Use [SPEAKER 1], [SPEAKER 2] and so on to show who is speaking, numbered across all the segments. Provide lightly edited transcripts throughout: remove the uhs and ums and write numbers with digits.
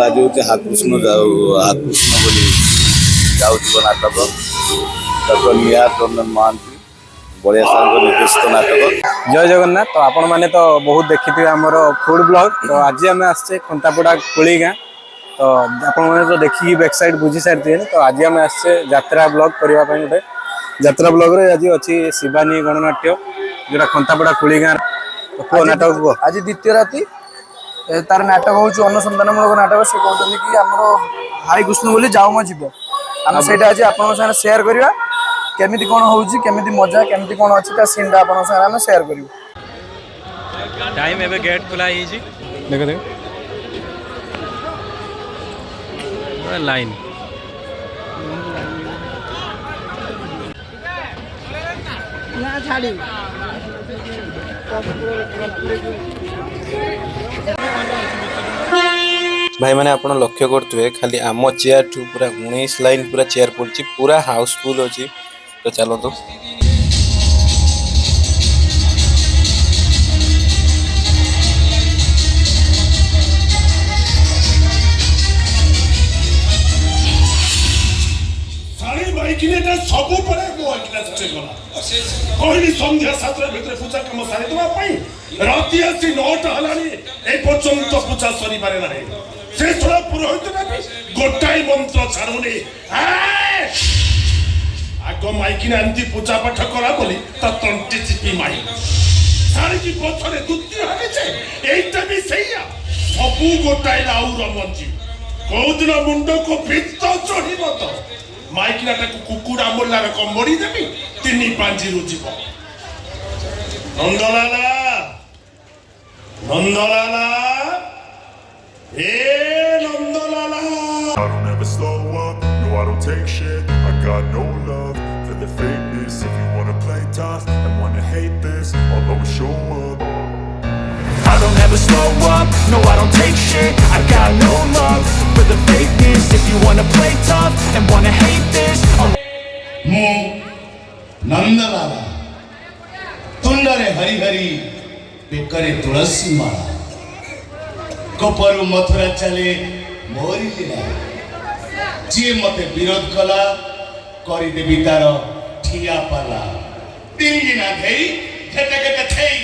[SPEAKER 1] आज हूँ हाकृष्ण हाकृष्ण बोली जाऊथिବ नाटक डॉक्टर निहार रंजन महांती बड़िया सार निर्देशित नाटक।
[SPEAKER 2] जय जगन्नाथ। तो आपण मैंने तो बहुत देखी थे आमर फूड ब्लॉग। तो आज आम आसचे खंतापड़ा कोली गाँ। तो आपण मैंने तो देखिए बैक साइड बुझी सारी। तो आज आम आसचे यात्रा ब्लॉग करने गोटे यात्रा ब्लॉग रे आज अच्छी शिवानी गणनाट्य जोटा खंतापड़ा कोली गाँ। तो कौ नाटक को
[SPEAKER 3] आज द्वितीय राति तार नाटक हूँ अनुसंधानमूलक नाटक। से कहते कि आम हाई कृष्ण बोली जाऊमा जीव आम से आज आप सेयार करवा केमी कौन होमी मजा केमी कौन अच्छी सीन आप सेयार कर
[SPEAKER 2] टाइम एबे गेट खुला ही देखो देखो लाइन
[SPEAKER 4] भाई मैंने आप लक्ष्य करुवे खाली आम चेयर ठू पूरा 19 लाइन पूरा चेयर पड़ी पूरा हाउसफुल अच्छी। तो चलो तो
[SPEAKER 5] सबू कहली संध्या 7 भितर पूजा कम सारी देवाई राति आसी 9टा हलानी ए पर्यंत पूजा सरी पारे ना से थोड़ा पुरोहित ना गोटाई मंत्र छाड़ुनी आग माइकी एमती पूजा पाठ करा बोली ता तंटी चिपी माई सारी की पछरे दुत्ती हागे एटा भी सहीया सबू गोटाई लाउ रमंजी कोदिन मुंड को भित्त चढ़िबो तो माइकिना कुकुड़ा मोल्लार कंबड़ी देवी 3 पांजी रुजिब नंदलाला नंदलाला ए Nandlala
[SPEAKER 6] I don't ever slow up, no I don't take shit. I got no love for the fakeness. If you wanna play tough and wanna hate this, I'll always show up. I don't ever slow up, no I don't take shit. I got no love for the fakeness. If you wanna play tough and wanna hate this,
[SPEAKER 5] मु नंदलाला तुंडरे हरि हरि बेकरे तुलसी माला कपरु मथुरा चले मोरी लीला जी मते विरोध कला करी देवी तार ठिया पाला 3 दिन घेई घेते घेते थेई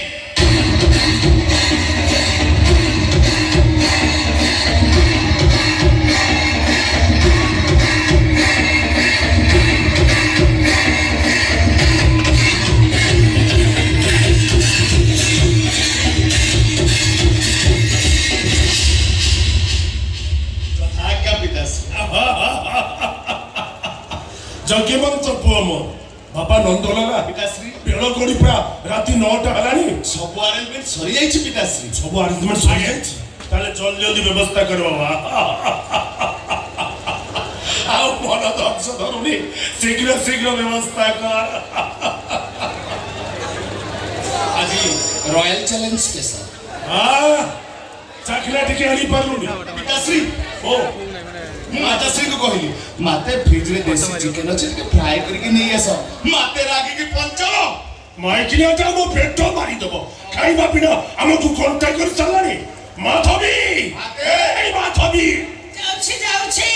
[SPEAKER 5] जगमंत पुओ मो बापा नंदलाला पिताश्री बेल गड़ी पूरा राति 9टा हलानी सब अरेंजमेंट सरी जाई छी पिताश्री सब अरेंजमेंट सरी जाई छी ताले जल्दी जल्दी व्यवस्था कर बाबा आओ मन दर्श धरुनी शीघ्र शीघ्र व्यवस्था कर
[SPEAKER 7] आज रॉयल चैलेंज स्पेशल
[SPEAKER 5] हां चाखला टिके आनी परलुनी
[SPEAKER 7] पिताश्री
[SPEAKER 5] ओ
[SPEAKER 7] माताश्री को कहली माते फ्रिज रे देसी चिकन अछि के फ्राई करके नहीं आस माते रागी के पंचलो
[SPEAKER 5] माइकिना जा मो पेट मारी दबो खाइबा पिना हमकु कांटेक्ट कर चलानी माधवी ए माधवी
[SPEAKER 8] जाउछि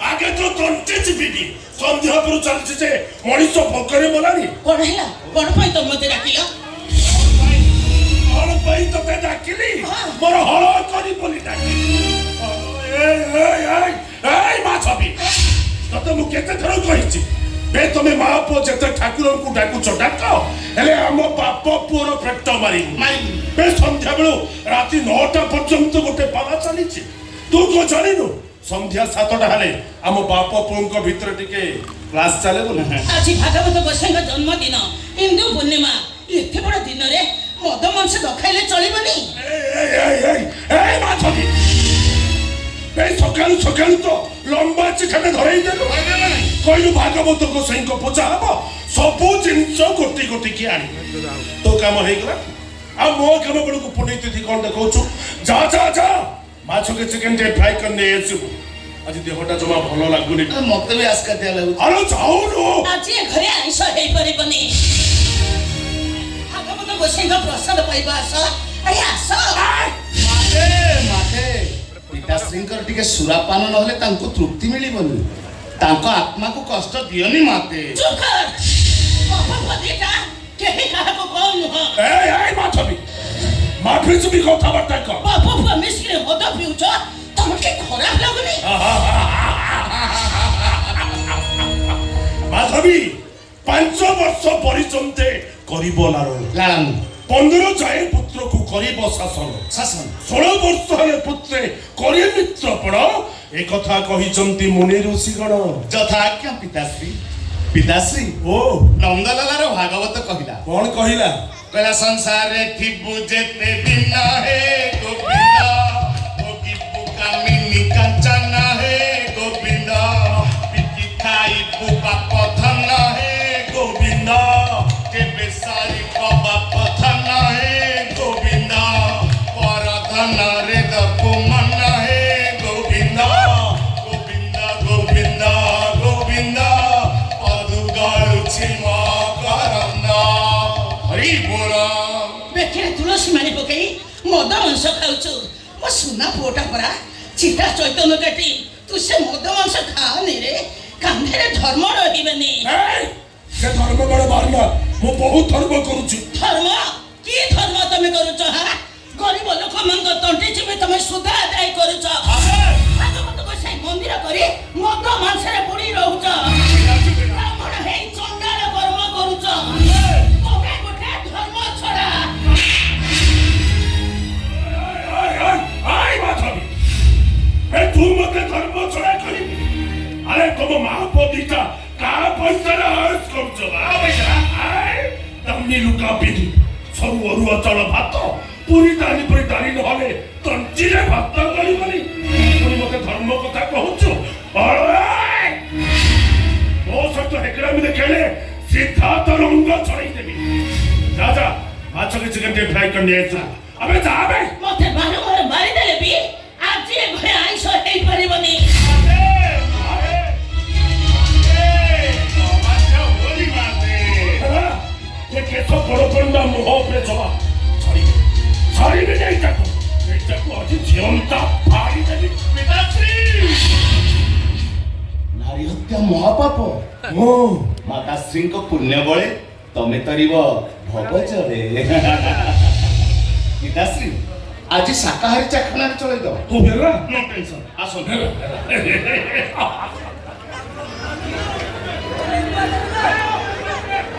[SPEAKER 5] आगे तो तंटे चिपिबी संध्या पर चलछि जे मनिष भोकरे मलानी
[SPEAKER 8] कोन हैला कोन पई तो मते डाकिला
[SPEAKER 5] हल पई तो ते डाकिली मोर हल करी बोली डाकिली माधवी तते मु केते थर कहिछि बे तमे मां पो जते ठाकुर को डाकु चडाक हेले हम बाप पुर पेट मारी बे संध्या बेलु राति 9टा पर्यंत गोटे पाला चलीछि तू को जानिनु संध्या 7टा हले हम बाप पुंको भीतर टिके क्लास चले बोले
[SPEAKER 8] आज भागवत गोसाई का जन्मदिन हिंदू पूर्णिमा एते बड़ दिन रे मद मांस दखाइले चलिबनी
[SPEAKER 5] ए माधवी बे सकाल सकाल तो लंबा चिठाटे धरई देलु कहलु भागवत गोसाई को पूजा हबो सबु जिंस गोटी गोटी की आनी तो काम हे गला आ मो काम बड़ को पुणी तिथि कोन देखौछु जा जा जा माछ के चिकन टे फ्राई करने एसु आज देहटा जमा भलो लागुनी
[SPEAKER 7] मते भी आस्का दिया लागु
[SPEAKER 5] अरे जाऊ नो
[SPEAKER 8] आज घरे आइस हे परिबनी भागवत गोसाई का प्रसाद पाइबा आस अरे आस
[SPEAKER 7] माते माते पिता ମାତାଶ୍ରୀଙ୍କର ଟିକେ ସୁରାପାନ ନହେଲେ ତାଙ୍କୁ ତୃପ୍ତି ମିଳିବନି। ତାଙ୍କ ଆତ୍ମାକୁ କଷ୍ଟ ଦିଅନି ମାତେ।
[SPEAKER 8] ଚୁପ କର ଅପପଦିଟା କେହି କାହାକୁ କମ୍ ନୁହଁ।
[SPEAKER 5] এই মাধবী মাফি চুপি কথাবার্তা কর।
[SPEAKER 8] ବାପ ପୁଅ ମିଶିକି ମଦ ପିଉଛ ତମକୁ କି ଖରାପ ଲାଗୁନି?
[SPEAKER 5] মাধবী 5 ବର୍ଷ পর্যন্ত করিব লালন,
[SPEAKER 7] ଲାଳନ
[SPEAKER 5] 15 যায় পুত্রକୁ করিব শাসন,
[SPEAKER 7] ଶାସନ
[SPEAKER 5] 16 ବର୍ଷ ହେଲେ ପୁତ୍ରେ କରି ମିତ୍ରପଣ। ଏ କଥା କହିଛନ୍ତି ମୁନି ଋଷିଗଣ।
[SPEAKER 7] ଯଥାଜ୍ଞା ପିତାଶ୍ରୀ। ପିତାଶ୍ରୀ
[SPEAKER 5] ଓ
[SPEAKER 7] ନନ୍ଦଲାଲାର ଭାଗବତ କହିଲା,
[SPEAKER 5] କଣ କହିଲା?
[SPEAKER 7] କହିଲା ସଂସାରରେ ଥିବୁ ଯେତେ ଦିନ ହେ ଗୋବିନ୍ଦ, ଭୋଗିବୁ କାମିନୀ କାଞ୍ଚନ ହେ ଗୋବିନ୍ଦ, ବିକି ଖାଇବୁ ବାପ ଧନ ହେ ଗୋବିନ୍ଦ, କେବେ ସାରିବ ବାପ ଧନ ହେ ଗୋବିନ୍ଦ, ପର ଧନରେ ଦବୁ ମନ ହେ ଗୋବିନ୍ଦ, ଗୋବିନ୍ଦ ଗୋବିନ୍ଦ ଗୋବିନ୍ଦ, ପଦୁ ଗଳୁଛି ମକରନ୍ଦ। ହରି ବୋଳ।
[SPEAKER 8] ବେକରେ ତୁଳସୀ ମାଳି ପକେଇ ମଦ ମାଂସ ଖାଉଛୁ। ମୋ ସୁନା ପୁଅଟା ପରା ଚିତା ଚୈତନ୍ୟ କାଟି ତୁ ସେ ମଦ ମାଂସ ଖାଅନି ରେ, କାନ୍ଧରେ ଧର୍ମ ରହିବନି।
[SPEAKER 5] এই, ସେ ଧର୍ମ ବଳ ବାହାରିଲା। ମୁଁ ବହୁତ ଧର୍ମ କରୁଛି।
[SPEAKER 8] ଧର୍ମ କି ଧର୍ମ ତମେ କରୁଛ? ଗରିବ ଲୋକମାନଙ୍କ ତଣ୍ଟି ଚିପି ତମେ ସୁଧ ଆଦାୟ କରୁଛ। ଭାଗବତକୁ ସେଇ ମନ୍ଦିର କରି ମଦ ମାଂସରେ ବୁଡ଼ି ରହୁଛ। ବ୍ରାହ୍ମଣ ହେଇ ଚଣ୍ଡାଳ କର୍ମ କରୁଛ। ତମେ ଗୋଟେ ଧର୍ମ ଛଡ଼ା।
[SPEAKER 5] আই মাধবী, এ তু মতে ধর্ম ছড়া করিবি? আরে তোম মা পদিটা কা পয়সারে হস করছ? দামি লুকা পিধি সরু অরুয়া চাউল ভাত পুরি ডালি নহলে তঞ্চিরে ভাত করিবনি। পুরি মতে ধর্ম কথা কହୁଛୁ? ମୋ ସହିତ ହେକରାମି ଦେଖେଇଲେ ସିଧା ତ ରଙ୍ଗ ଛଡ଼େଇ ଦେବି। ଯା ଯା ମାଛ କିଛି କେମିତି ଫ୍ରାଏ କରି ନେଇ ଆସିବୁ। ଆମେ ଯାବେ।
[SPEAKER 8] ମତେ ବାରମ୍ବାର ମାରିଦେଲେ ବି ଆଜି ଏ ଘରେ ଆଇଁଷ ହେଇପାରିବନି।
[SPEAKER 5] ଏ କେଶ ବଡ଼ପଣ୍ଡା ମୁହଁ ଉପରେ ଜମା ଛାଡ଼ିବି ଏଇଟାକୁ ଆଜି ଜିଅନ୍ତା ଫାଡ଼ିଦେବି।
[SPEAKER 7] ନାରୀ ହତ୍ୟା ମହାପାପ। ମାତାଶ୍ରୀଙ୍କ ପୁଣ୍ୟ ବଳେ ତମେ ତରିବ ଭବଜରେ। ପିତାଶ୍ରୀ ଆଜି ଶାକାହାରୀ ଚାଖଣାରେ ଚଳେଇ ଦବ।
[SPEAKER 5] ତୁ ହେଲା
[SPEAKER 7] ନୋ ଟେନସନ୍, ଆସନ୍ତୁ।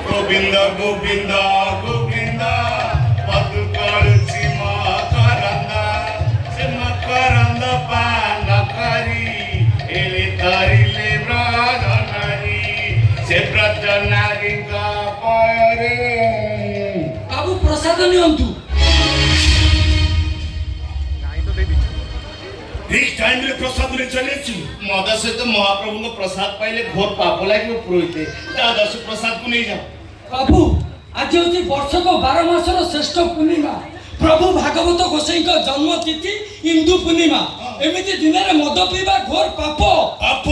[SPEAKER 7] ଗୋବିନ୍ଦ ଗୋବିନ୍ଦ ଗୋବିନ୍ଦ, ପଦୁ ଗଳୁଛି ମକରନ୍ଦ, ସେ ମକରନ୍ଦ ପାନ କରି ଏଳେ ଧରିଲେ ବ୍ରଜ ନାରୀ, ସେ ବ୍ରଜ ନାରୀଙ୍କ ପରେ।
[SPEAKER 9] ବାବୁ ପ୍ରସାଦ ନିଅନ୍ତୁ।
[SPEAKER 5] ଏଇ ଟାଇମରେ ପ୍ରସାଦରେ ଚାଲିଛି।
[SPEAKER 7] ମଦ ସହିତ ମହାପ୍ରଭୁଙ୍କ ପ୍ରସାଦ ପାଇଲେ ଘୋର ପାପ ଲାଗିବ ପୁରୋହିତ। ଯାଅ ଦଶ ପ୍ରସାଦକୁ ନେଇଯାଅ।
[SPEAKER 9] ପ୍ରଭୁ ଆଜି ହେଉଛି ବର୍ଷକ 12 ମାସର ଶ୍ରେଷ୍ଠ ପୂର୍ଣ୍ଣିମା। ପ୍ରଭୁ ଭାଗବତ ଗୋସାଇଙ୍କ ଜନ୍ମ ତିଥି ଇନ୍ଦୁ ପୂର୍ଣ୍ଣିମା। ଏମିତି ଦିନରେ ମଦ ପିଇବା ଘୋର ପାପ।
[SPEAKER 5] ପାପ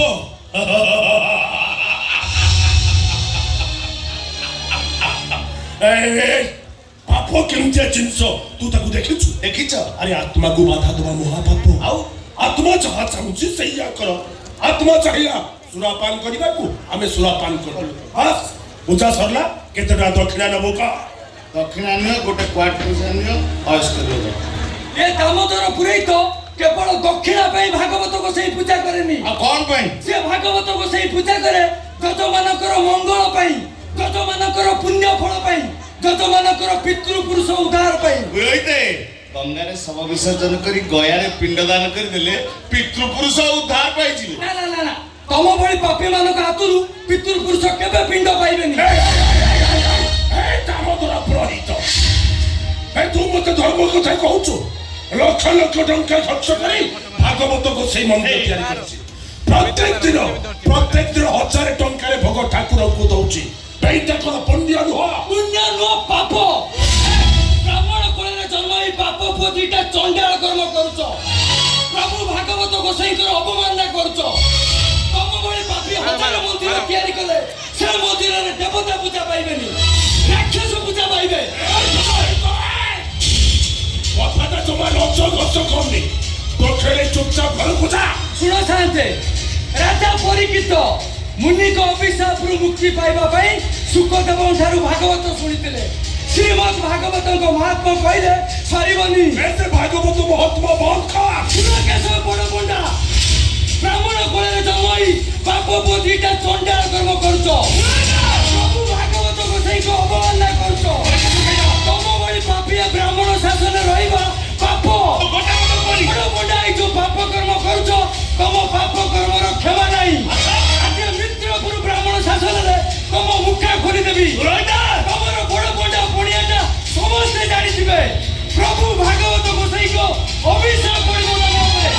[SPEAKER 5] ପାପ କେମିତିଆ ଜିନିଷ ତୁ ତାକୁ ଦେଖିଛୁ?
[SPEAKER 7] ଦେଖିଛ?
[SPEAKER 5] ଆରେ ଆତ୍ମାକୁ ବାଧା ଦେବା ମହାପାପ। ଆଉ ଆତ୍ମା ଯାହା ଚାହୁଁଛି ସେଇଆ କର। ଆତ୍ମା ଚାହିଁଲା ସୁରାପାନ କରିବାକୁ, ଆମେ ସୁରାପାନ କରୁ। ବାସ୍ ପୂଜା ସରିଲା। କେତେ ଟଙ୍କା ଦକ୍ଷିଣା ନେବୁ କହ?
[SPEAKER 7] ଦକ୍ଷିଣା ନିଅ, ଗୋଟେ କ୍ୱାର୍ଟ ପଇସା ନିଅ, ଅୟସ କରିବ।
[SPEAKER 9] ଏ ଦାମୋଦର ପୁରୋହିତ କେବଳ ଦକ୍ଷିଣା ପାଇଁ ଭାଗବତ ଗୋସାଇ ପୂଜା କରେନି।
[SPEAKER 7] ଆଉ କଣ ପାଇଁ?
[SPEAKER 9] ସେ ଭାଗବତ ଗୋସାଇ ପୂଜା କରେ ଗଜମାନଙ୍କର ମଙ୍ଗଳ ପାଇଁ, ଗଜମାନଙ୍କର ପୁଣ୍ୟ ଫଳ ପାଇଁ, ଗଜମାନଙ୍କର ପିତୃପୁରୁଷ ଉଦ୍ଧାର ପାଇଁ।
[SPEAKER 7] ପୁରୋହିତ ଗଙ୍ଗାରେ ଶବ ବିସର୍ଜନ କରି ଗୟାରେ ପିଣ୍ଡ ଦାନ କରିଦେଲେ ପିତୃପୁରୁଷ ଉଦ୍ଧାର ପାଇଯିବେ।
[SPEAKER 9] ନା ନା ନା ନା, ତମ ଭଳି ପାପୀ ମାନଙ୍କ ହାତରୁ ପିତୃପୁରୁଷ କେବେ ପିଣ୍ଡ ପାଇବେନି।
[SPEAKER 5] ଦାମୋଦର ପୁରୋହିତ, ତୁ ମତେ ଧର୍ମ କଥା କହୁଛୁ? ଲକ୍ଷ ଲକ୍ଷ ଟଙ୍କା ଖର୍ଚ୍ଚ କରି ଭାଗବତ ଗୋସାଇ ମନ୍ଦିର ତିଆରି କରିଛି। ପ୍ରତ୍ୟେକ ଦିନ 1000 ଟଙ୍କାରେ ଭୋଗ ଠାକୁରଙ୍କୁ ଦଉଛି। ଏଇଟା କଣ ପୁଣ୍ୟ ନୁହଁ?
[SPEAKER 9] ପୁଣ୍ୟ ନୁହଁ, ପାପ। ବ୍ରାହ୍ମଣ କୁଳରେ ଜନ୍ମ ହେଇ ପାପ ପୁଅ ଦିଟା ଚଣ୍ଡାଳ କର୍ମ କରୁଛ। ପ୍ରଭୁ ଭାଗବତ ଗୋସାଇଙ୍କର ଅବମାନନା କରୁଛ। ତମ ଭଳି ପାପୀ 1000 ମନ୍ଦିର ତିଆରି କଲେ ସେ ମନ୍ଦିରରେ ଦେବତା ପୂଜା ପାଇବେନି, ରାକ୍ଷସ ପୂଜା ପାଇବେ।
[SPEAKER 5] কথাটা তোমার লজ্জা কষ্ট করনি। তো খেলে ଚୁପଚାପ ଘରକୁ ଯା।
[SPEAKER 9] ଶୁଣ ସାନ୍ତେ, ରାଜା ପରୀକ୍ଷିତ ମୁନିଙ୍କ ଅଭିଶାପରୁ ମୁକ୍ତି ପାଇବା ପାଇଁ ସୁକଦେବଙ୍କ ଠାରୁ ଭାଗବତ ଶୁଣିଥିଲେ। ଶ୍ରୀମଦ୍ ଭାଗବତଙ୍କ ମହାତ୍ମା କହିଲେ ସରିବନି।
[SPEAKER 5] ଏତେ ଭାଗବତ ମହାତ୍ମା ବନ୍ଦ କର।
[SPEAKER 9] କେଶବ ବଡ଼ ପଣ୍ଡା, ବ୍ରାହ୍ମଣ କୋଳରେ ଜନ୍ମ ହୋଇ ପାପ ପୋଥିଟା ଚଣ୍ଡାଳ କର୍ମ କରୁଛ। ପ୍ରଭୁ ଭାଗବତ ଗୋସାଇଙ୍କୁ ଅବମାନନା କରୁଛ। ତମ ଭଳି ପାପିଆ ବ୍ରାହ୍ମଣ ଶାସନରେ ରହିବା ପାପ। ବଡ଼ ପଣ୍ଡା ଏଇ ଯୋଉ ପାପ କର୍ମ କରୁଛ, ତମ ପାପ କର୍ମର କ୍ଷମା ନାହିଁ। ଆଜି ମିତ୍ରପୁର ବ୍ରାହ୍ମଣ ଶାସନରେ ତମ ମୁଖା ଖୋଲିଦେବି। ତମର ବଡ଼ ପଣ୍ଡା ପଣିଆଟା ସମସ୍ତେ ଜାଣିଥିବେ। ପ୍ରଭୁ ଭାଗବତ ଗୋସାଇଙ୍କ ଅଭିଶାପ ପଡ଼ିବ ତମ ଉପରେ।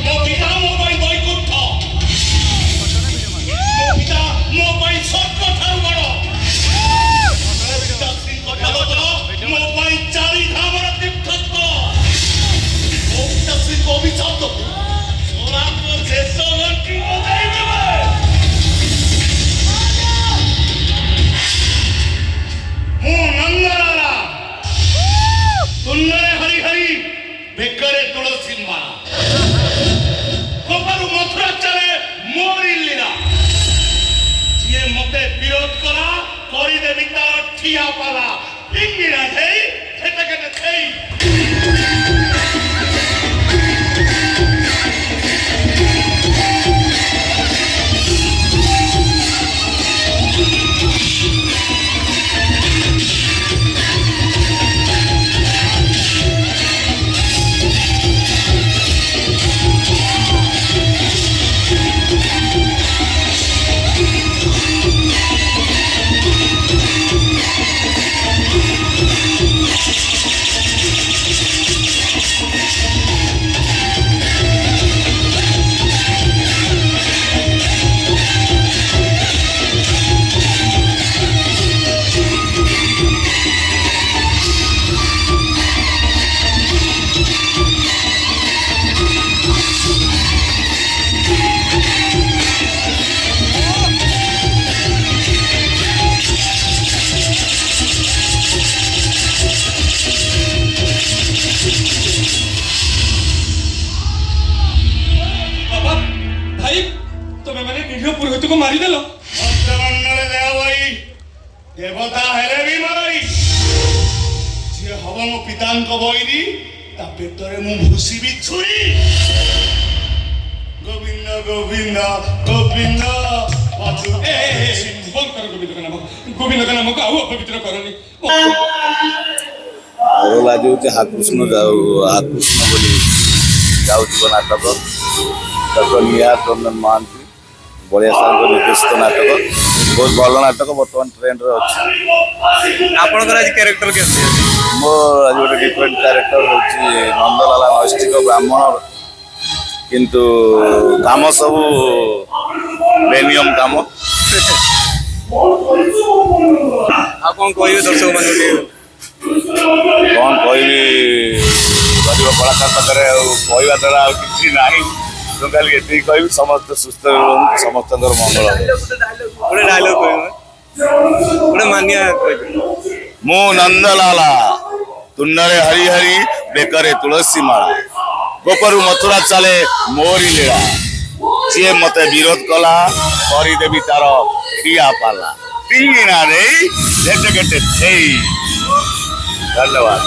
[SPEAKER 7] ମୋ ପିତା ମୋ ପାଇଁ ବୈକୁଣ୍ଠ, ମୋ ପିତା ମୋ ପାଇଁ ସ୍ୱର୍ଗ ଠାରୁ ବଡ଼। ମୋ ପାଇଁ ଚାରିଧାମର ତୀର୍ଥସ୍ଥ। ମୋ ପିତାଶ୍ରୀଙ୍କ ଅଭିଶପ୍ତ ଶେଷ ଘଣ୍ଟି ବଜାଇଦେବେ। ମୁଁ ନନ୍ଦଲାଲା, ତୁଣ୍ଡରେ ହରି ହରି, ବେକରେ ତୁଳସୀ ମାଳା, ଗୋପାଳୁ ମଥୁରା ଚାଲେ ମୋରି ଲୀଳା। ଯିଏ ମତେ ବିରୋଧ କଲା କରିଦେବି ତାର ଠିଆ ପାଲା। ଇଙ୍ଗିରା ଧେଇ କେତେ କେତେ ଧେଇ
[SPEAKER 9] ପୁରୋହିତକୁ ମାରିଦେଲ।
[SPEAKER 7] ଭକ୍ତମଣ୍ଡଳେ ଦେହ ଭାଇ ଦେବତା ହେଲେ ବି ମାରି। ଯିଏ ହବ ମୋ ପିତାଙ୍କ ବୈରୀ, ତା ପେଟରେ ମୁଁ ଭୁଷିବି ଛୁରୀ। ଗୋବିନ୍ଦ ଗୋବିନ୍ଦ ଗୋବିନ୍ଦ
[SPEAKER 9] ବନ୍ଦ କର ଗୋବିନ୍ଦଙ୍କ ନାମକୁ ଆଉ ଅପବିତ୍ର କରନି।
[SPEAKER 1] ମୋର ଲାଗୁଛି ହାକୃଷ୍ଣ ବୋଲି ଯାଉଥିବ ନାଟକ। ଡକ୍ଟର ନିହାର ରଞ୍ଜନ ମହାନ୍ତି ବଢ଼ିଆ ସାର୍ଙ୍କ ନିର୍ଦ୍ଦେଶିତ ନାଟକ, ବହୁତ ଭଲ ନାଟକ, ବର୍ତ୍ତମାନ ଟ୍ରେଣ୍ଡରେ ଅଛି।
[SPEAKER 2] ଆପଣଙ୍କର ଆଜି କ୍ୟାରେକ୍ଟର କେମିତି ଅଛି?
[SPEAKER 1] ମୋର ଆଜି ଗୋଟେ ଡିଫରେଣ୍ଟ କ୍ୟାରେକ୍ଟର ହେଉଛି ନନ୍ଦଲାଲା ନୈଷ୍ଠିକ ବ୍ରାହ୍ମଣ, କିନ୍ତୁ କାମ ସବୁ ବେନିୟମ କାମ।
[SPEAKER 2] ଆଉ କ'ଣ କହିବେ ଦର୍ଶକ ମାନଙ୍କୁ?
[SPEAKER 1] କ'ଣ କହିବି, ଗରିବ କଳାକାର ପାଖରେ ଆଉ କହିବା ଦ୍ୱାରା ଆଉ କିଛି ନାହିଁ। ମୁଁ ଖାଲି ଏତିକି କହିବି, ସମସ୍ତେ ସୁସ୍ଥ ରୁହନ୍ତୁ, ସମସ୍ତଙ୍କର ମଙ୍ଗଳ ହବ।
[SPEAKER 2] ଗୋଟେ ଡାଇଲଗ କହିବେ, ଗୋଟେ ମାନିଆ କହିବେ।
[SPEAKER 1] ମୁଁ ନନ୍ଦଲାଲା, ତୁଣ୍ଡରେ ହରି ହରି, ବେକରେ ତୁଳସୀ ମାଳା, ଗୋପରୁ ମଥୁରା ଚାଲେ ମୋରି ଲୀଳା। ଯିଏ ମତେ ବିରୋଧ କଲା କରିଦେବି ତାର ଠିଆ ପାଲା। ତିଙ୍ଗିଣା ଦେଇ ଢେଟେ କେଟେ ଧେଇ। ଧନ୍ୟବାଦ।